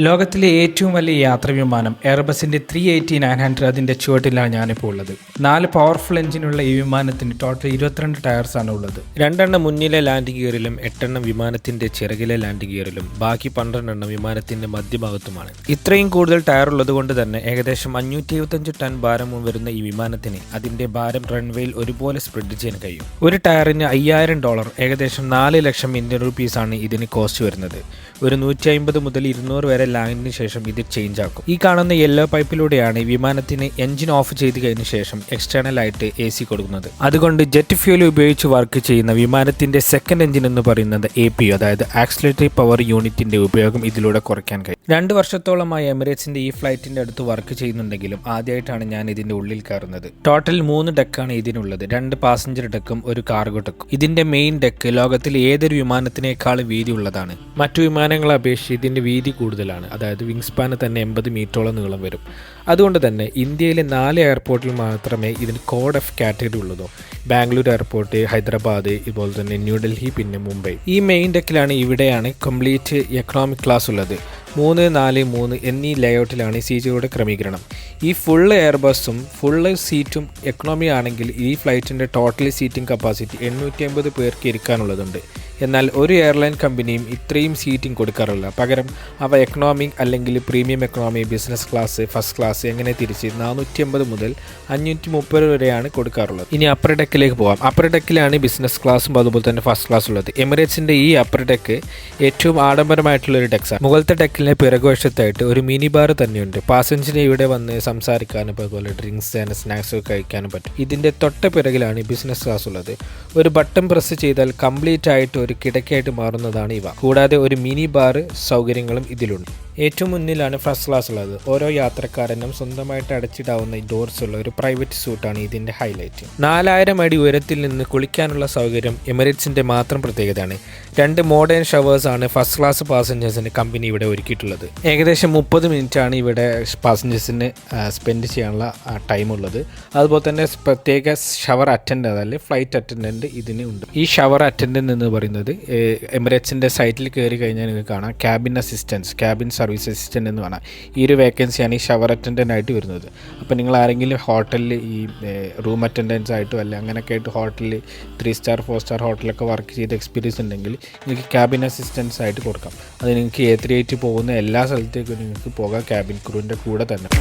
ലോകത്തിലെ ഏറ്റവും വലിയ യാത്രാവിമാനം എയർബസിന്റെ 380-900 അതിന്റെ ചുവട്ടിലാണ് ഞാനിപ്പോൾ ഉള്ളത്. 4 പവർഫുൾ എഞ്ചിനുള്ള ഈ വിമാനത്തിന് ടോട്ടൽ 22 ടയർസ് ആണ് ഉള്ളത്. 2 മുന്നിലെ ലാൻഡ് ഗിയറിലും 8 വിമാനത്തിന്റെ ചിറകിലെ ലാൻഡ് ഗിയറിലും ബാക്കി 12 വിമാനത്തിന്റെ മധ്യഭാഗത്തുമാണ്. ഇത്രയും കൂടുതൽ ടയർ ഉള്ളത് കൊണ്ട് തന്നെ ഏകദേശം 575 ടൺ ഭാരം വരുന്ന ഈ വിമാനത്തിന് അതിന്റെ ഭാരം റൺവേയിൽ ഒരുപോലെ സ്പ്രെഡ് ചെയ്യാൻ കഴിയും. ഒരു ടയറിന് $5000 ഏകദേശം 4 ലക്ഷം ഇന്ത്യൻ റുപ്പീസ് ആണ് ഇതിന് കോസ്റ്റ് വരുന്നത്. ഒരു 150 മുതൽ 200 വരെ ലാൻഡിന് ശേഷം ഇത് ചേഞ്ച് ആക്കും. ഈ കാണുന്ന യെല്ലോ പൈപ്പിലൂടെയാണ് വിമാനത്തിന് എഞ്ചിൻ ഓഫ് ചെയ്ത് കഴിഞ്ഞ ശേഷം എക്സ്റ്റേണൽ ആയിട്ട് AC കൊടുക്കുന്നത്. അതുകൊണ്ട് ജെറ്റ് ഫ്യൂൽ ഉപയോഗിച്ച് വർക്ക് ചെയ്യുന്ന വിമാനത്തിന്റെ സെക്കൻഡ് എഞ്ചിൻ എന്ന് പറയുന്നത് APU, അതായത് ആക്സിലറേറ്ററി പവർ യൂണിറ്റിന്റെ ഉപയോഗം ഇതിലൂടെ കുറയ്ക്കാൻ കഴിയും. 2 വർഷത്തോളമായി എമിറേറ്റ്സിന്റെ ഈ ഫ്ലൈറ്റിന്റെ അടുത്ത് വർക്ക് ചെയ്യുന്നുണ്ടെങ്കിലും ആദ്യമായിട്ടാണ് ഞാൻ ഇതിന്റെ ഉള്ളിൽ കയറുന്നത്. ടോട്ടൽ 3 ഡെക്കാണ് ഇതിനുള്ളത്. 2 പാസഞ്ചർ ഡെക്കും ഒരു കാർഗോ ഡെക്കും. ഇതിന്റെ മെയിൻ ഡെക്ക് ലോകത്തിലെ ഏതൊരു വിമാനത്തിനേക്കാളും വീതി ഉള്ളതാണ്. മറ്റു വിമാനങ്ങളെ അപേക്ഷിച്ച് ഇതിന്റെ വീതി കൂടുതലാണ്. അതായത് വിങ് സ്പാന് തന്നെ 80 മീറ്ററോളം നീളം വരും. അതുകൊണ്ട് തന്നെ ഇന്ത്യയിലെ 4 എയർപോർട്ടിൽ മാത്രമേ ഇതിന് കോഡ് F കാറ്റഗറി ഉള്ളതോ. ബാംഗ്ലൂർ എയർപോർട്ട്, ഹൈദരാബാദ്, ഇതുപോലെ തന്നെ ന്യൂഡൽഹി, പിന്നെ മുംബൈ. ഈ മെയിൻ ഡെക്കിലാണ് ഇവിടെയാണ് കംപ്ലീറ്റ് എക്കണോമിക് ക്ലാസ് ഉള്ളത്. 3, 4, 3 എന്നീ ലേഔട്ടിലാണ് CGയുടെ ക്രമീകരണം. ഈ ഫുൾ എയർബസും ഫുള്ള് സീറ്റും എക്കണോമി ആണെങ്കിൽ ഈ ഫ്ലൈറ്റിൻ്റെ ടോട്ടൽ സീറ്റിംഗ് കപ്പാസിറ്റി 850 പേർക്ക് ഇരിക്കാനുള്ളതുണ്ട്. എന്നാൽ ഒരു എയർലൈൻ കമ്പനിയും ഇത്രയും സീറ്റിംഗ് കൊടുക്കാറില്ല. പകരം അവ എക്കണോമിക് അല്ലെങ്കിൽ premium economy, business class, first class എങ്ങനെ തിരിച്ച് 450 മുതൽ 530 വരെയാണ് കൊടുക്കാറുള്ളത്. ഇനി അപ്പർ ഡെക്കിലേക്ക് പോകാം. അപ്പർ ഡെക്കിലാണ് ബിസിനസ് ക്ലാസ്സും അതുപോലെ തന്നെ ഫസ്റ്റ് ക്ലാസ് ഉള്ളത്. എമിറേറ്റ്സിൻ്റെ ഈ അപ്പർ ഡെക്ക് ഏറ്റവും ആഡംബരമായിട്ടുള്ള ഒരു ഡെക്സാണ്. മുകളിലത്തെ ഡെക്കിലെ പിറകുവശത്തായിട്ട് ഒരു മിനി ബാർ തന്നെയുണ്ട്. പാസഞ്ചറിന് ഇവിടെ വന്ന് സംസാരിക്കാനും അതുപോലെ ഡ്രിങ്ക്സ് ആൻഡ് സ്നാക്സ് ഒക്കെ കഴിക്കാനും പറ്റും. ഇതിൻ്റെ തൊട്ട പിറകിലാണ് ബിസിനസ് ക്ലാസ് ഉള്ളത്. ഒരു ബട്ടൺ പ്രസ് ചെയ്താൽ കംപ്ലീറ്റ് ആയിട്ട് ഒരു കിടക്കയായിട്ട് മാറുന്നതാണ് ഇവ. കൂടാതെ ഒരു മിനി ബാർ സൗകര്യങ്ങളും ഇതിലുണ്ട്. ഏറ്റവും മുന്നിലാണ് ഫസ്റ്റ് ക്ലാസ് ഉള്ളത്. ഓരോ യാത്രക്കാരനും സ്വന്തമായിട്ട് അടച്ചിടാവുന്ന ഡോർസ് ഉള്ള ഒരു പ്രൈവറ്റ് സൂട്ടാണ് ഇതിന്റെ ഹൈലൈറ്റ്. 4000 അടി ഉയരത്തിൽ നിന്ന് കുളിക്കാനുള്ള സൗകര്യം എമിറേറ്റ്സിന്റെ മാത്രം പ്രത്യേകതയാണ്. 2 മോഡേൺ ഷവേഴ്സ് ആണ് ഫസ്റ്റ് ക്ലാസ് പാസഞ്ചേഴ്സിന് കമ്പനി ഇവിടെ ഒരുക്കിയിട്ടുള്ളത്. ഏകദേശം 30 മിനിറ്റ് ആണ് ഇവിടെ പാസഞ്ചേഴ്സിന് സ്പെൻഡ് ചെയ്യാനുള്ള ടൈം ഉള്ളത്. അതുപോലെ തന്നെ പ്രത്യേക ഷവർ അറ്റൻഡന്റ്, അതായത് ഫ്ലൈറ്റ് അറ്റൻഡന്റ് ഇതിന് ഉണ്ട്. ഈ ഷവർ അറ്റൻഡന്റ് എന്ന് പറയുന്നത് എമിറേറ്റ്സിന്റെ സൈറ്റിൽ കയറി കഴിഞ്ഞാൽ നിങ്ങൾക്ക് കാണാം cabin assistance, cabin service assistant എന്ന് പറഞ്ഞാൽ ഈ ഒരു വേക്കൻസിയാണ് ഈ ഷവർ അറ്റൻഡൻ്റ് ആയിട്ട് വരുന്നത്. അപ്പോൾ നിങ്ങൾ ആരെങ്കിലും ഹോട്ടലിൽ ഈ റൂം അറ്റൻഡൻസ് ആയിട്ടോ അല്ല അങ്ങനെയൊക്കെ ആയിട്ട് ഹോട്ടലിൽ 3 സ്റ്റാർ 4 സ്റ്റാർ ഹോട്ടലൊക്കെ വർക്ക് ചെയ്ത എക്സ്പീരിയൻസ് ഉണ്ടെങ്കിൽ നിങ്ങൾക്ക് ക്യാബിൻ അസിസ്റ്റൻസ് ആയിട്ട് കൊടുക്കാം. അത് നിങ്ങൾക്ക് A380 പോകുന്ന എല്ലാ സ്ഥലത്തേക്കും നിങ്ങൾക്ക് പോകാം ക്യാബിൻ ക്രൂവിൻ്റെ കൂടെ തന്നെ.